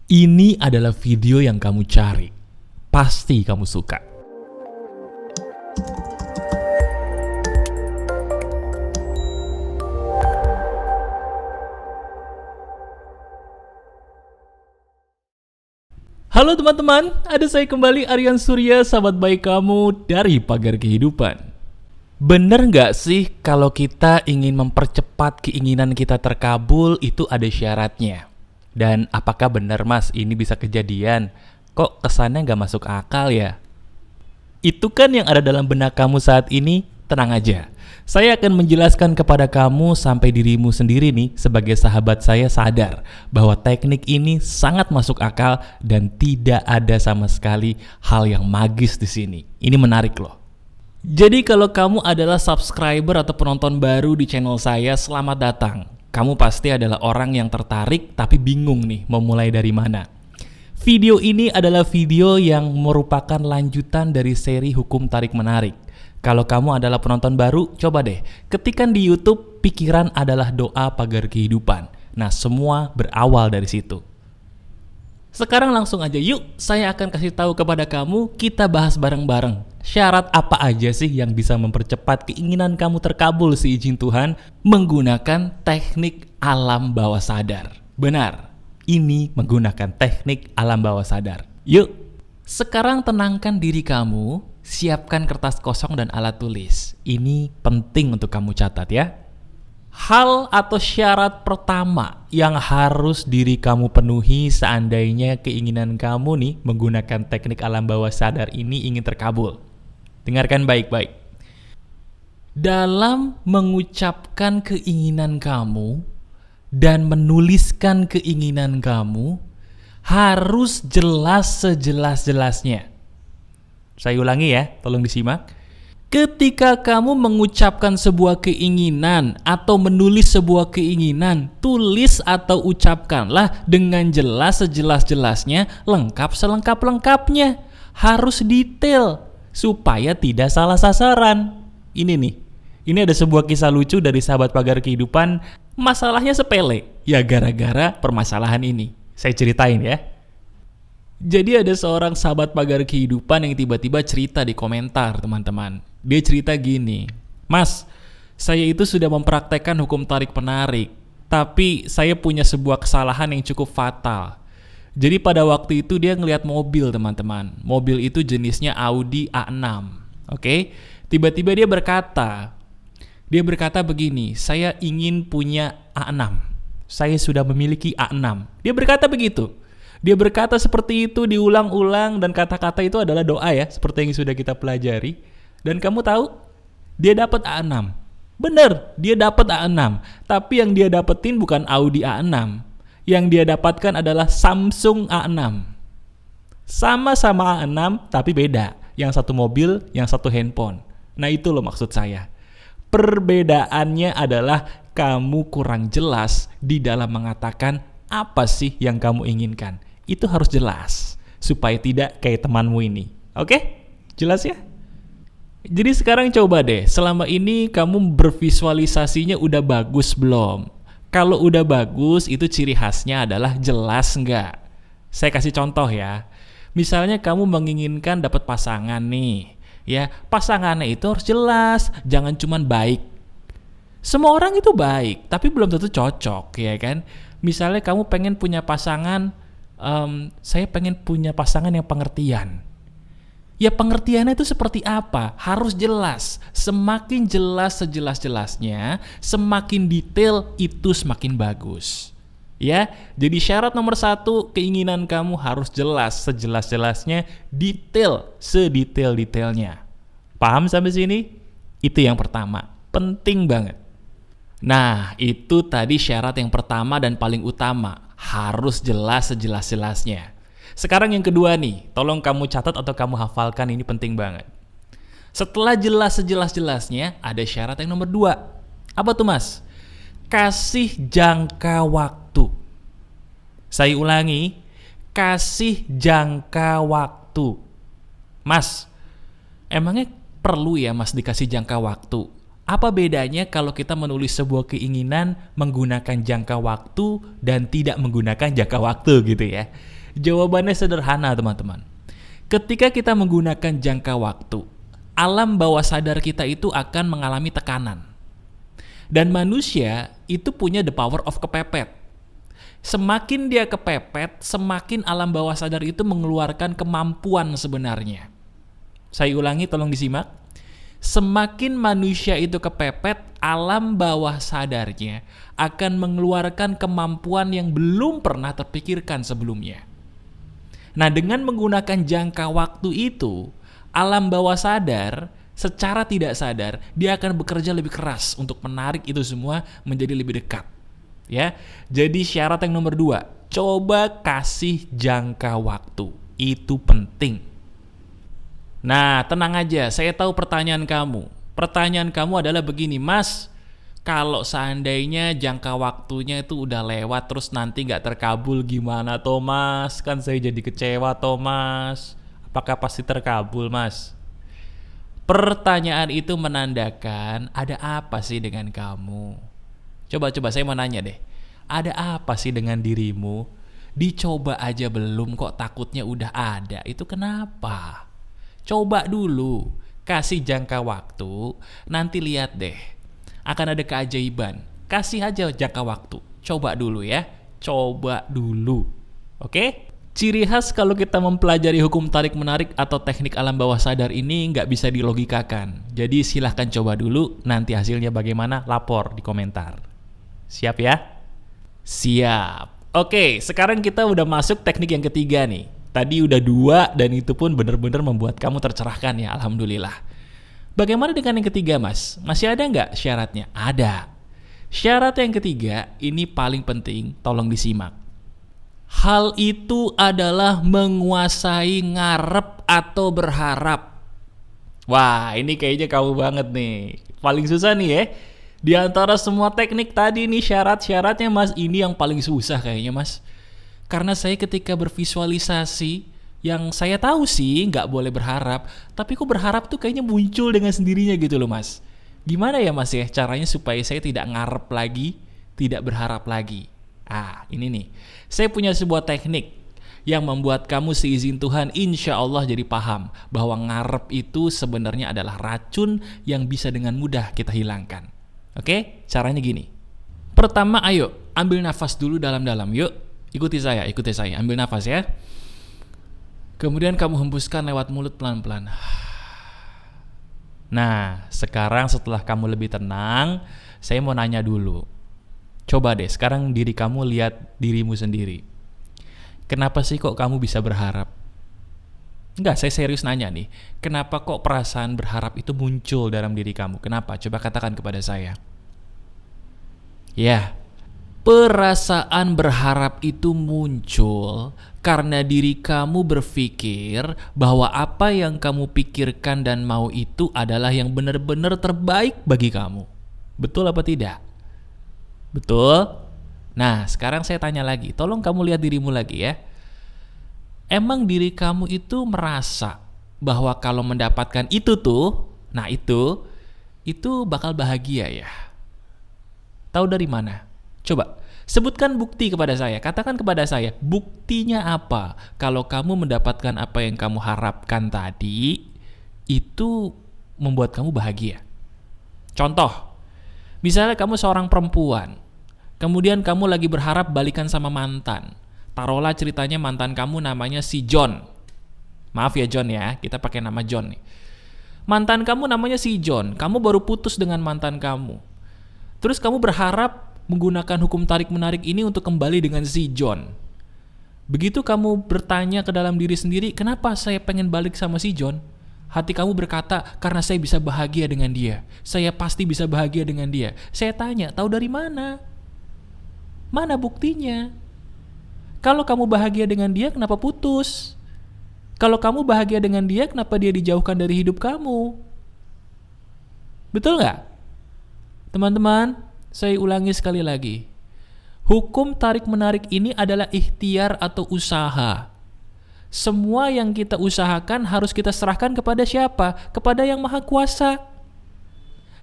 Ini adalah video yang kamu cari. Pasti kamu suka. Halo teman-teman, ada saya kembali Aryan Surya, sahabat baik kamu dari Pagar Kehidupan. Bener nggak sih kalau kita ingin mempercepat keinginan kita terkabul itu ada syaratnya? Dan apakah benar mas ini bisa kejadian? Kok kesannya nggak masuk akal ya? Itu kan yang ada dalam benak kamu saat ini. Tenang aja, saya akan menjelaskan kepada kamu sampai dirimu sendiri nih sebagai sahabat saya sadar bahwa teknik ini sangat masuk akal dan tidak ada sama sekali hal yang magis di sini. Ini menarik loh. Jadi kalau kamu adalah subscriber atau penonton baru di channel saya, selamat datang. Kamu pasti adalah orang yang tertarik tapi bingung nih mau mulai dari mana. Video ini adalah video yang merupakan lanjutan dari seri Hukum Tarik Menarik. Kalau kamu adalah penonton baru, coba deh ketikkan di YouTube pikiran adalah doa pagar kehidupan. Nah, semua berawal dari situ. Sekarang langsung aja yuk, saya akan kasih tahu kepada kamu, kita bahas bareng-bareng. Syarat apa aja sih yang bisa mempercepat keinginan kamu terkabul seizin Tuhan menggunakan teknik alam bawah sadar. Benar, ini menggunakan teknik alam bawah sadar. Yuk, sekarang tenangkan diri kamu, siapkan kertas kosong dan alat tulis. Ini penting untuk kamu catat ya. Hal atau syarat pertama yang harus diri kamu penuhi seandainya keinginan kamu nih menggunakan teknik alam bawah sadar ini ingin terkabul. Dengarkan baik-baik. Dalam mengucapkan keinginan kamu dan menuliskan keinginan kamu harus jelas sejelas-jelasnya. Saya ulangi ya, tolong disimak. Ketika kamu mengucapkan sebuah keinginan atau menulis sebuah keinginan, tulis atau ucapkanlah dengan jelas sejelas-jelasnya, lengkap selengkap-lengkapnya. Harus detail supaya tidak salah sasaran. Ini nih, ini ada sebuah kisah lucu dari sahabat pagar kehidupan. Masalahnya sepele, ya gara-gara permasalahan ini. Saya ceritain ya. Jadi ada seorang sahabat pagar kehidupan yang tiba-tiba cerita di komentar teman-teman. Dia cerita gini, Mas, saya itu sudah mempraktekkan hukum tarik menarik, tapi saya punya sebuah kesalahan yang cukup fatal. Jadi pada waktu itu dia ngelihat mobil teman-teman. Mobil itu jenisnya Audi A6. Oke? Tiba-tiba dia berkata begini, saya ingin punya A6. Saya sudah memiliki A6. Dia berkata begitu. Dia berkata seperti itu diulang-ulang dan kata-kata itu adalah doa ya, seperti yang sudah kita pelajari. Dan kamu tahu, dia dapat A6. Bener, dia dapat A6. Tapi yang dia dapetin bukan Audi A6. Yang dia dapatkan adalah Samsung A6. Sama-sama A6 tapi beda. Yang satu mobil, yang satu handphone. Nah itu loh maksud saya. Perbedaannya adalah kamu kurang jelas di dalam mengatakan apa sih yang kamu inginkan. Itu harus jelas supaya tidak kayak temanmu ini. Oke? Jelas ya? Jadi sekarang coba deh, selama ini kamu bervisualisasinya udah bagus belum? Kalau udah bagus, itu ciri khasnya adalah jelas nggak? Saya kasih contoh ya. Misalnya kamu menginginkan dapat pasangan nih. Ya, pasangannya itu harus jelas, jangan cuman baik. Semua orang itu baik, tapi belum tentu cocok, ya kan? Misalnya kamu pengen punya pasangan, saya pengen punya pasangan yang pengertian. Ya pengertiannya itu seperti apa? Harus jelas. Semakin jelas sejelas-jelasnya, semakin detail itu semakin bagus. Ya, jadi syarat nomor 1, keinginan kamu harus jelas sejelas-jelasnya, detail sedetail-detailnya. Paham sampai sini? Itu yang pertama, penting banget. Nah, itu tadi syarat yang pertama dan paling utama, harus jelas sejelas-jelasnya. Sekarang yang kedua nih, tolong kamu catat atau kamu hafalkan, ini penting banget. Setelah jelas sejelas-jelasnya, ada syarat yang nomor 2. Apa tuh mas? Kasih jangka waktu. Saya ulangi, kasih jangka waktu. Mas, emangnya perlu ya mas dikasih jangka waktu? Apa bedanya kalau kita menulis sebuah keinginan menggunakan jangka waktu dan tidak menggunakan jangka waktu gitu ya? Jawabannya sederhana, teman-teman. Ketika kita menggunakan jangka waktu, alam bawah sadar kita itu akan mengalami tekanan. Dan manusia itu punya the power of kepepet. Semakin dia kepepet, semakin alam bawah sadar itu mengeluarkan kemampuan sebenarnya. Saya ulangi, tolong disimak. Semakin manusia itu kepepet, alam bawah sadarnya akan mengeluarkan kemampuan yang belum pernah terpikirkan sebelumnya. Nah, dengan menggunakan jangka waktu itu, alam bawah sadar secara tidak sadar dia akan bekerja lebih keras untuk menarik itu semua menjadi lebih dekat. Ya, jadi syarat yang nomor 2, coba kasih jangka waktu. Itu penting. Nah, tenang aja, saya tahu pertanyaan kamu. Pertanyaan kamu adalah begini, Mas, kalau seandainya jangka waktunya itu udah lewat terus nanti gak terkabul gimana Thomas? Kan saya jadi kecewa Thomas. Apakah pasti terkabul, Mas? Pertanyaan itu menandakan ada apa sih dengan kamu? Coba saya mau nanya deh. Ada apa sih dengan dirimu? Dicoba aja belum kok takutnya udah ada. Itu kenapa? Coba dulu, kasih jangka waktu, nanti lihat deh, akan ada keajaiban. Kasih aja jangka waktu, coba dulu ya, coba dulu. Oke? Ciri khas kalau kita mempelajari hukum tarik-menarik atau teknik alam bawah sadar ini nggak bisa dilogikakan. Jadi silahkan coba dulu, nanti hasilnya bagaimana, lapor di komentar. Siap ya? Siap. Oke, sekarang kita udah masuk teknik yang ketiga nih. Tadi udah 2 dan itu pun benar-benar membuat kamu tercerahkan ya, alhamdulillah. Bagaimana dengan yang ketiga, Mas? Masih ada nggak syaratnya? Ada. Syarat yang ketiga, ini paling penting, tolong disimak. Hal itu adalah menguasai ngarep atau berharap. Wah, ini kayaknya kamu banget nih. Paling susah nih ya. Di antara semua teknik tadi nih syarat-syaratnya, Mas, ini yang paling susah kayaknya, Mas. Karena saya ketika bervisualisasi, yang saya tahu sih nggak boleh berharap, tapi kok berharap tuh kayaknya muncul dengan sendirinya gitu loh, Mas. Gimana ya, Mas ya, caranya supaya saya tidak ngarep lagi, tidak berharap lagi? Ini nih, saya punya sebuah teknik yang membuat kamu seizin Tuhan insya Allah jadi paham bahwa ngarep itu sebenarnya adalah racun yang bisa dengan mudah kita hilangkan. Oke, caranya gini. Pertama, ayo ambil nafas dulu dalam-dalam, yuk. Ikuti saya, ambil nafas ya. Kemudian kamu hembuskan lewat mulut pelan-pelan. Nah, sekarang setelah kamu lebih tenang, saya mau nanya dulu. Coba deh, sekarang diri kamu lihat dirimu sendiri. Kenapa sih kok kamu bisa berharap? Enggak, saya serius nanya nih. Kenapa kok perasaan berharap itu muncul dalam diri kamu? Kenapa? Coba katakan kepada saya. Ya, perasaan berharap itu muncul karena diri kamu berpikir bahwa apa yang kamu pikirkan dan mau itu adalah yang benar-benar terbaik bagi kamu. Betul apa tidak? Betul? Nah, sekarang saya tanya lagi. Tolong kamu lihat dirimu lagi ya. Emang diri kamu itu merasa bahwa kalau mendapatkan itu tuh, nah itu bakal bahagia ya? Tahu dari mana? Coba, sebutkan bukti kepada saya. Katakan kepada saya, buktinya apa? Kalau kamu mendapatkan apa yang kamu harapkan tadi, itu membuat kamu bahagia. Contoh, misalnya kamu seorang perempuan, kemudian kamu lagi berharap balikan sama mantan. Taruhlah ceritanya mantan kamu namanya si John. Maaf ya John ya, kita pakai nama John nih. Mantan kamu namanya si John, kamu baru putus dengan mantan kamu. Terus kamu berharap menggunakan hukum tarik-menarik ini untuk kembali dengan si John. Begitu kamu bertanya ke dalam diri sendiri, kenapa saya pengen balik sama si John? Hati kamu berkata, karena saya bisa bahagia dengan dia. Saya pasti bisa bahagia dengan dia. Saya tanya, tahu dari mana? Mana buktinya? Kalau kamu bahagia dengan dia, kenapa putus? Kalau kamu bahagia dengan dia, kenapa dia dijauhkan dari hidup kamu? Betul nggak? Teman-teman, saya ulangi sekali lagi. Hukum tarik-menarik ini adalah ikhtiar atau usaha. Semua yang kita usahakan harus kita serahkan kepada siapa? Kepada Yang Maha Kuasa.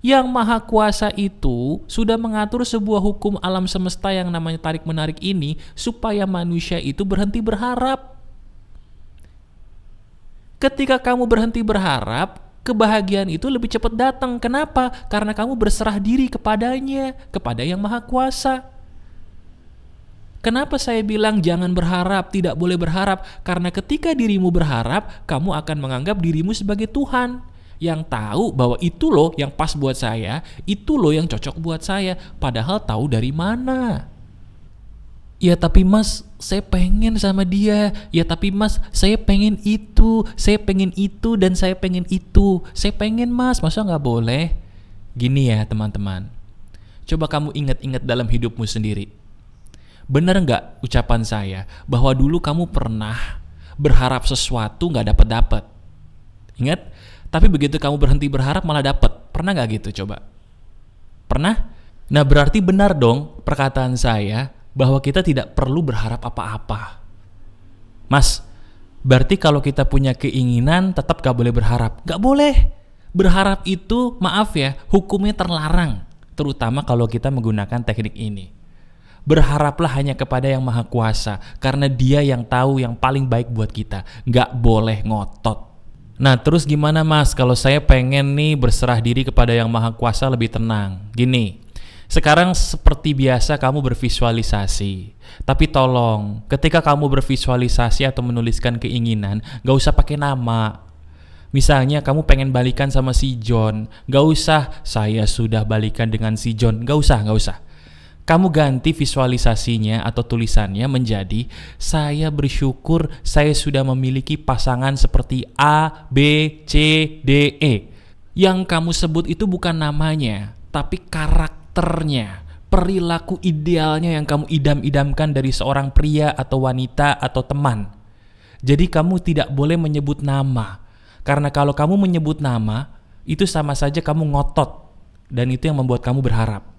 Yang Maha Kuasa itu sudah mengatur sebuah hukum alam semesta yang namanya tarik-menarik ini supaya manusia itu berhenti berharap. Ketika kamu berhenti berharap, kebahagiaan itu lebih cepat datang. Kenapa? Karena kamu berserah diri kepadanya, kepada Yang Maha Kuasa. Kenapa saya bilang jangan berharap, tidak boleh berharap? Karena ketika dirimu berharap, kamu akan menganggap dirimu sebagai Tuhan yang tahu bahwa itu loh yang pas buat saya, itu loh yang cocok buat saya, padahal tahu dari mana. Ya tapi mas, saya pengen sama dia. Ya tapi mas, saya pengen itu, dan saya pengen itu. Saya pengen mas, masa nggak boleh? Gini ya teman-teman, coba kamu ingat-ingat dalam hidupmu sendiri. Benar nggak ucapan saya bahwa dulu kamu pernah berharap sesuatu nggak dapat? Ingat? Tapi begitu kamu berhenti berharap malah dapat. Pernah nggak gitu coba? Pernah? Nah berarti benar dong perkataan saya bahwa kita tidak perlu berharap apa-apa. Mas, berarti kalau kita punya keinginan tetap gak boleh berharap. Gak boleh. Berharap itu, maaf ya, hukumnya terlarang. Terutama kalau kita menggunakan teknik ini. Berharaplah hanya kepada Yang Maha Kuasa, karena Dia yang tahu yang paling baik buat kita. Gak boleh ngotot. Nah terus gimana mas, kalau saya pengen nih berserah diri kepada Yang Maha Kuasa lebih tenang? Gini, sekarang seperti biasa kamu bervisualisasi. Tapi tolong, ketika kamu bervisualisasi atau menuliskan keinginan, gak usah pakai nama. Misalnya kamu pengen balikan sama si John, gak usah saya sudah balikan dengan si John, gak usah. Kamu ganti visualisasinya atau tulisannya menjadi saya bersyukur saya sudah memiliki pasangan seperti A, B, C, D, E. Yang kamu sebut itu bukan namanya, tapi karakternya, perilaku idealnya yang kamu idam-idamkan dari seorang pria atau wanita atau teman. Jadi kamu tidak boleh menyebut nama. Karena kalau kamu menyebut nama, itu sama saja kamu ngotot. Dan itu yang membuat kamu berharap.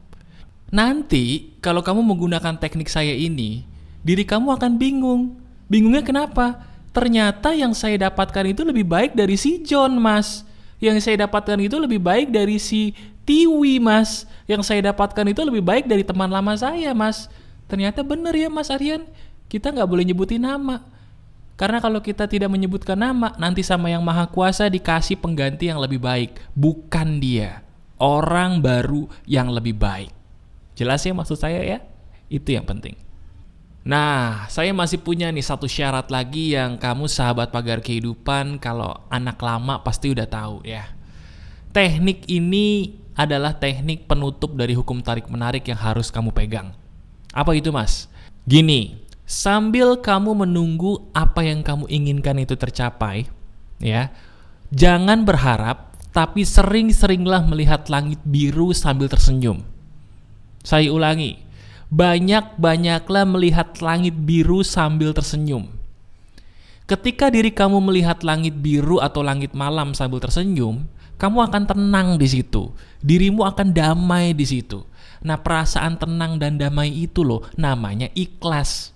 Nanti kalau kamu menggunakan teknik saya ini, diri kamu akan bingung. Bingungnya kenapa? Ternyata yang saya dapatkan itu lebih baik dari si John, mas. Yang saya dapatkan itu lebih baik dari si Tiwi, mas. Yang saya dapatkan itu lebih baik dari teman lama saya, mas. Ternyata benar ya mas Aryan, kita gak boleh nyebutin nama. Karena kalau kita tidak menyebutkan nama, nanti sama Yang Maha Kuasa dikasih pengganti yang lebih baik. Bukan dia, orang baru yang lebih baik. Jelas ya maksud saya ya? Itu yang penting. Nah, saya masih punya nih satu syarat lagi yang kamu sahabat pagar kehidupan kalau anak lama pasti udah tahu ya. Teknik ini adalah teknik penutup dari hukum tarik-menarik yang harus kamu pegang. Apa itu mas? Gini, sambil kamu menunggu apa yang kamu inginkan itu tercapai, ya, jangan berharap, tapi sering-seringlah melihat langit biru sambil tersenyum. Saya ulangi, banyak-banyaklah melihat langit biru sambil tersenyum. Ketika diri kamu melihat langit biru atau langit malam sambil tersenyum, kamu akan tenang di situ. Dirimu akan damai di situ. Nah, perasaan tenang dan damai itu loh namanya ikhlas.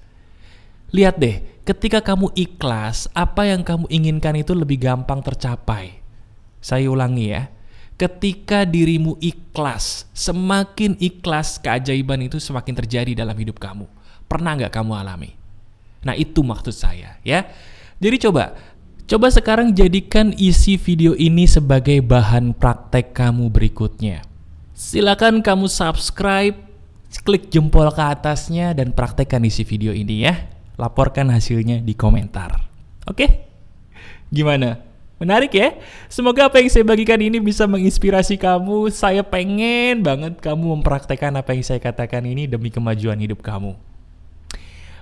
Lihat deh, ketika kamu ikhlas, apa yang kamu inginkan itu lebih gampang tercapai. Saya ulangi ya. Ketika dirimu ikhlas, semakin ikhlas keajaiban itu semakin terjadi dalam hidup kamu. Pernah nggak kamu alami? Nah itu maksud saya ya. Jadi coba sekarang jadikan isi video ini sebagai bahan praktek kamu berikutnya. Silakan kamu subscribe, klik jempol ke atasnya dan praktekkan isi video ini ya. Laporkan hasilnya di komentar. Oke? Gimana? Menarik ya? Semoga apa yang saya bagikan ini bisa menginspirasi kamu. Saya pengen banget kamu mempraktekkan apa yang saya katakan ini demi kemajuan hidup kamu.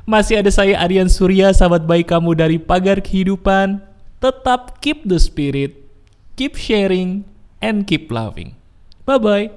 Masih ada saya Aryan Surya, sahabat baik kamu dari Pagar Kehidupan. Tetap keep the spirit, keep sharing, and keep loving. Bye-bye.